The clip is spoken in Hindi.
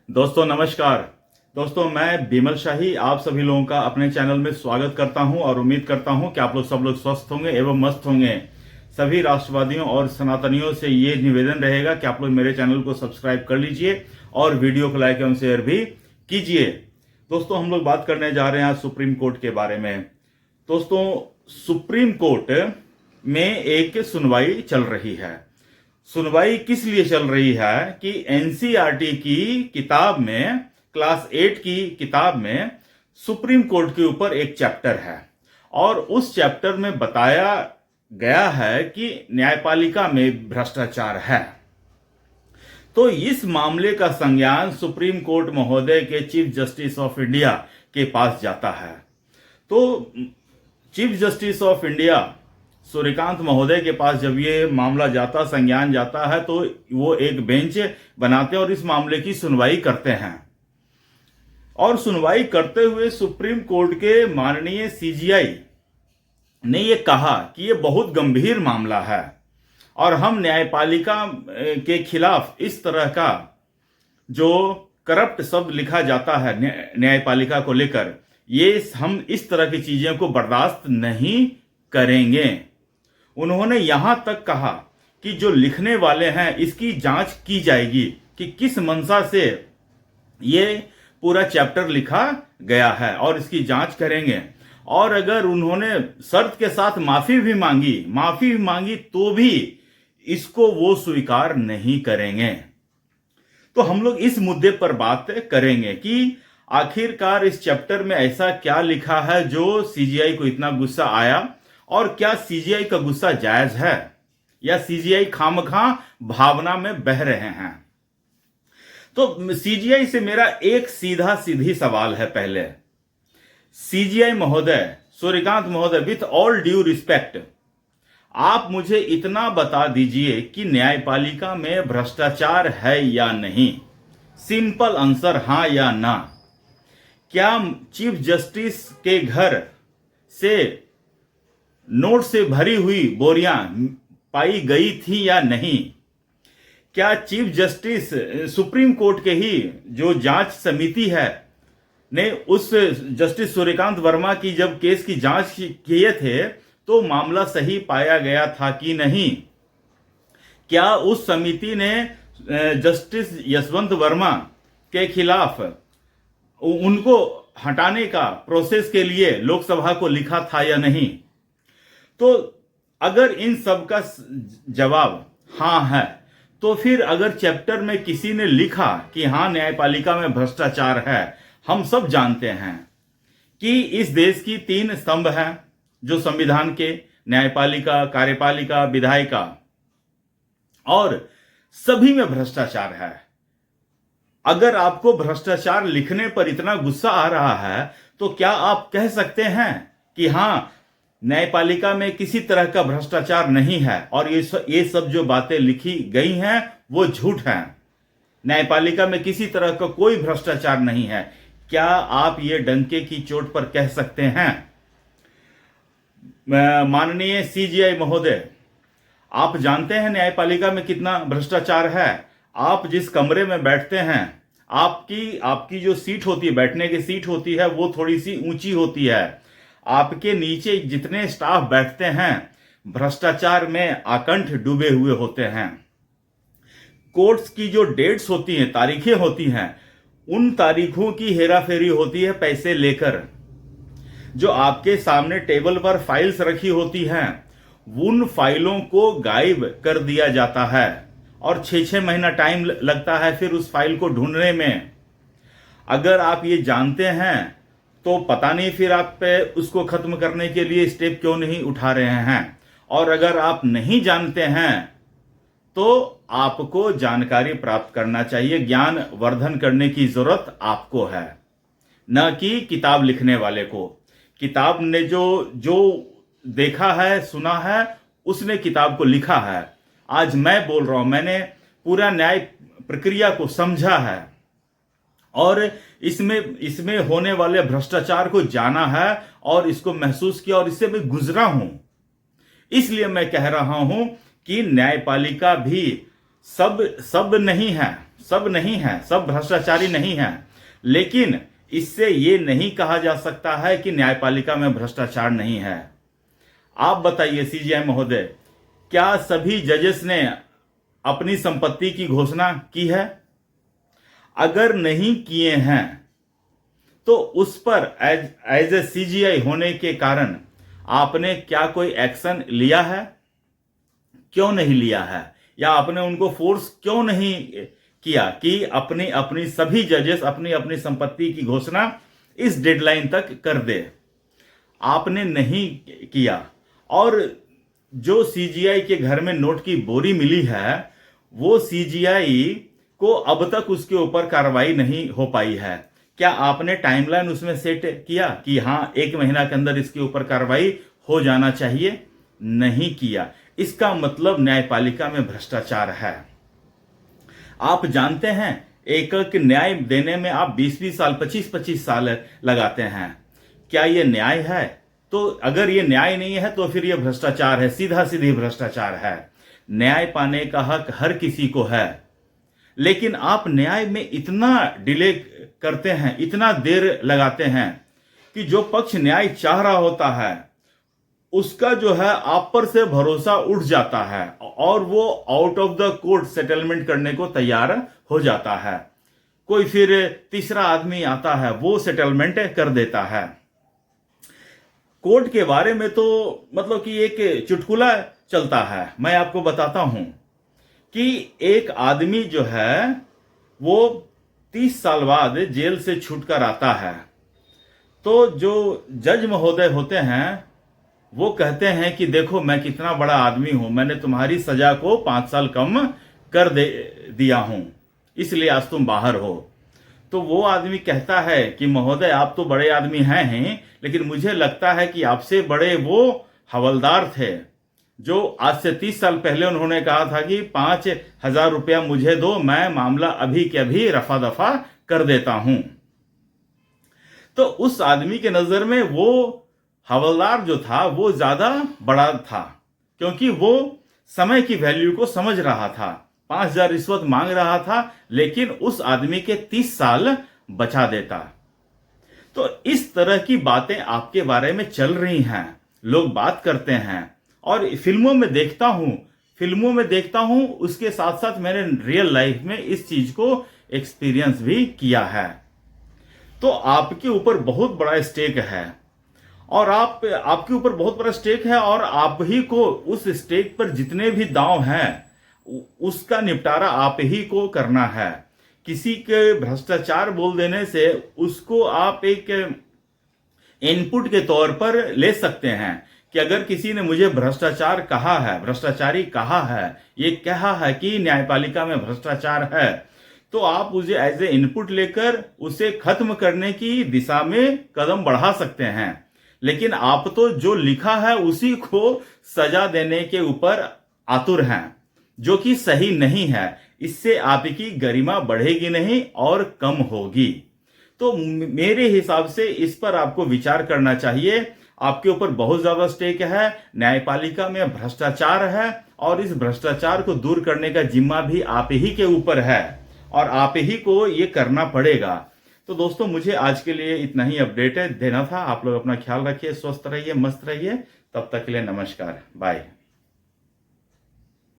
दोस्तों नमस्कार। दोस्तों मैं बिमल शाही आप सभी लोगों का अपने चैनल में स्वागत करता हूं और उम्मीद करता हूं कि आप लोग सब लोग स्वस्थ होंगे एवं मस्त होंगे। सभी राष्ट्रवादियों और सनातनियों से ये निवेदन रहेगा कि आप लोग मेरे चैनल को सब्सक्राइब कर लीजिए और वीडियो को लाइक एवं शेयर भी कीजिए। दोस्तों हम लोग बात करने जा रहे हैं आज सुप्रीम कोर्ट के बारे में। दोस्तों सुप्रीम कोर्ट में एक सुनवाई चल रही है। सुनवाई किस लिए चल रही है कि एनसीईआरटी की किताब में, क्लास 8 की किताब में सुप्रीम कोर्ट के ऊपर एक चैप्टर है और उस चैप्टर में बताया गया है कि न्यायपालिका में भ्रष्टाचार है। तो इस मामले का संज्ञान सुप्रीम कोर्ट महोदय के चीफ जस्टिस ऑफ इंडिया के पास जाता है। तो chief justice of India Suryakant महोदय के पास जब ये मामला जाता, संज्ञान जाता है, तो वो एक बेंच बनाते हैं और इस मामले की सुनवाई करते हैं। और सुनवाई करते हुए सुप्रीम कोर्ट के माननीय सीजीआई ने ये कहा कि ये बहुत गंभीर मामला है और हम न्यायपालिका के खिलाफ इस तरह का जो करप्ट शब्द लिखा जाता है न्यायपालिका को लेकर, ये हम इस तरह की चीजें को बर्दाश्त नहीं करेंगे। उन्होंने यहां तक कहा कि जो लिखने वाले हैं इसकी जांच की जाएगी कि किस मंशा से ये पूरा चैप्टर लिखा गया है और इसकी जांच करेंगे। और अगर उन्होंने शर्त के साथ माफी भी मांगी तो भी इसको वो स्वीकार नहीं करेंगे। तो हम लोग इस मुद्दे पर बात करेंगे कि आखिरकार इस चैप्टर में ऐसा क्या लिखा है जो सीजीआई को इतना गुस्सा आया, और क्या सीजीआई का गुस्सा जायज है या सीजीआई खामखा भावना में बह रहे हैं। तो सीजीआई से मेरा एक सीधी सवाल है। पहले सीजीआई महोदय, सूर्यकांत महोदय, विथ ऑल ड्यू रिस्पेक्ट, आप मुझे इतना बता दीजिए कि न्यायपालिका में भ्रष्टाचार है या नहीं। सिंपल आंसर हां या ना। क्या चीफ जस्टिस के घर से नोट से भरी हुई बोरियां पाई गई थी या नहीं? क्या चीफ जस्टिस सुप्रीम कोर्ट के ही जो जांच समिति है ने उस जस्टिस सूर्यकांत वर्मा की जब केस की जांच किए थे तो मामला सही पाया गया था कि नहीं? क्या उस समिति ने जस्टिस यशवंत वर्मा के खिलाफ उनको हटाने का प्रोसेस के लिए लोकसभा को लिखा था या नहीं? तो अगर इन सब का जवाब हां है, तो फिर अगर चैप्टर में किसी ने लिखा कि हां न्यायपालिका में भ्रष्टाचार है, हम सब जानते हैं कि इस देश की 3 स्तंभ हैं जो संविधान के, न्यायपालिका, कार्यपालिका, विधायिका, और सभी में भ्रष्टाचार है। अगर आपको भ्रष्टाचार लिखने पर इतना गुस्सा आ रहा है तो क्या आप कह सकते हैं कि हां न्यायपालिका में किसी तरह का भ्रष्टाचार नहीं है और ये सब जो बातें लिखी गई हैं वो झूठ है, न्यायपालिका में किसी तरह का कोई भ्रष्टाचार नहीं है? क्या आप ये डंके की चोट पर कह सकते हैं? माननीय सीजीआई महोदय, आप जानते हैं न्यायपालिका में कितना भ्रष्टाचार है। आप जिस कमरे में बैठते हैं, आपकी जो सीट होती है, बैठने की सीट होती है, वो थोड़ी सी ऊंची होती है। आपके नीचे जितने स्टाफ बैठते हैं भ्रष्टाचार में आकंठ डूबे हुए होते हैं। कोर्ट्स की जो डेट्स होती हैं, तारीखें होती हैं, उन तारीखों की हेराफेरी होती है पैसे लेकर। जो आपके सामने टेबल पर फाइल्स रखी होती हैं, उन फाइलों को गायब कर दिया जाता है और 6-6 महीना टाइम लगता है फिर उस फाइल को ढूंढने में। अगर आप ये जानते हैं तो पता नहीं फिर आप पे उसको खत्म करने के लिए स्टेप क्यों नहीं उठा रहे हैं। और अगर आप नहीं जानते हैं तो आपको जानकारी प्राप्त करना चाहिए, ज्ञान वर्धन करने की जरूरत आपको है, न कि किताब लिखने वाले को। किताब ने जो देखा है, सुना है, उसने किताब को लिखा है। आज मैं बोल रहा हूं, मैंने पूरा न्याय प्रक्रिया को समझा है और इसमें होने वाले भ्रष्टाचार को जाना है और इसको महसूस किया और इससे मैं गुजरा हूं। इसलिए मैं कह रहा हूं कि न्यायपालिका भी सब नहीं है। सब नहीं है, सब भ्रष्टाचारी नहीं है, लेकिन इससे ये नहीं कहा जा सकता है कि न्यायपालिका में भ्रष्टाचार नहीं है। आप बताइए सीजीआई महोदय, क्या सभी जजेस ने अपनी संपत्ति की घोषणा की है? अगर नहीं किए हैं तो उस पर एज ए सीजीआई होने के कारण आपने क्या कोई एक्शन लिया है? क्यों नहीं लिया है? या आपने उनको फोर्स क्यों नहीं किया कि अपनी अपनी सभी जजेस अपनी अपनी संपत्ति की घोषणा इस डेडलाइन तक कर दे? आपने नहीं किया। और जो सीजीआई के घर में नोट की बोरी मिली है, वो सीजीआई को अब तक उसके ऊपर कार्रवाई नहीं हो पाई है। क्या आपने टाइमलाइन उसमें सेट किया कि हां 1 महीना के अंदर इसके ऊपर कार्रवाई हो जाना चाहिए? नहीं किया। इसका मतलब न्यायपालिका में भ्रष्टाचार है। आप जानते हैं एक न्याय देने में आप 20-20 साल 25-25 साल लगाते हैं। क्या यह न्याय है? तो अगर ये न्याय नहीं है तो फिर यह भ्रष्टाचार है, सीधा सीधी भ्रष्टाचार है। न्याय पाने का हक हर किसी को है, लेकिन आप न्याय में इतना डिले करते हैं, इतना देर लगाते हैं कि जो पक्ष न्याय चाह रहा होता है उसका जो है आप पर से भरोसा उठ जाता है और वो out of the court settlement करने को तैयार हो जाता है। कोई फिर तीसरा आदमी आता है, वो सेटलमेंट कर देता है। कोर्ट के बारे में तो मतलब कि एक चुटकुला चलता है। मैं आपको बताता हूं कि एक आदमी जो है वो 30 साल बाद जेल से छूटकर आता है, तो जो जज महोदय होते हैं वो कहते हैं कि देखो मैं कितना बड़ा आदमी हूं, मैंने तुम्हारी सजा को 5 साल कम कर दिया हूं, इसलिए आज तुम बाहर हो। तो वो आदमी कहता है कि महोदय आप तो बड़े आदमी हैं, लेकिन मुझे लगता है कि आपसे बड़े वो हवलदार थे जो आज से 30 साल पहले उन्होंने कहा था कि 5,000 रुपया मुझे दो, मैं मामला अभी के अभी रफा दफा कर देता हूं। तो उस आदमी के नजर में वो हवलदार जो था वो ज्यादा बड़ा था, क्योंकि वो समय की वैल्यू को समझ रहा था। 5,000 रिश्वत मांग रहा था, लेकिन उस आदमी के 30 साल बचा देता। तो इस तरह की बातें आपके बारे में चल रही हैं, लोग बात करते हैं और फिल्मों में देखता हूं, उसके साथ साथ मैंने रियल लाइफ में इस चीज को एक्सपीरियंस भी किया है। तो आपके ऊपर बहुत बड़ा स्टेक है और आपके ऊपर बहुत बड़ा स्टेक है और आप ही को उस स्टेक पर जितने भी दांव हैं उसका निपटारा आप ही को करना है। किसी के भ्रष्टाचार बोल देने से उसको आप एक इनपुट के तौर पर ले सकते हैं कि अगर किसी ने मुझे भ्रष्टाचार कहा है, भ्रष्टाचारी कहा है, ये कहा है कि न्यायपालिका में भ्रष्टाचार है, तो आप उसे एज ए इनपुट लेकर उसे खत्म करने की दिशा में कदम बढ़ा सकते हैं। लेकिन आप तो जो लिखा है उसी को सजा देने के ऊपर आतुर हैं, जो कि सही नहीं है। इससे आपकी गरिमा बढ़ेगी नहीं और कम होगी। तो मेरे हिसाब से इस पर आपको विचार करना चाहिए। आपके ऊपर बहुत ज्यादा स्टेक है, न्यायपालिका में भ्रष्टाचार है और इस भ्रष्टाचार को दूर करने का जिम्मा भी आप ही के ऊपर है और आप ही को ये करना पड़ेगा। तो दोस्तों मुझे आज के लिए इतना ही अपडेट देना था। आप लोग अपना ख्याल रखिए, स्वस्थ रहिए, मस्त रहिए। तब तक के लिए नमस्कार, बाय।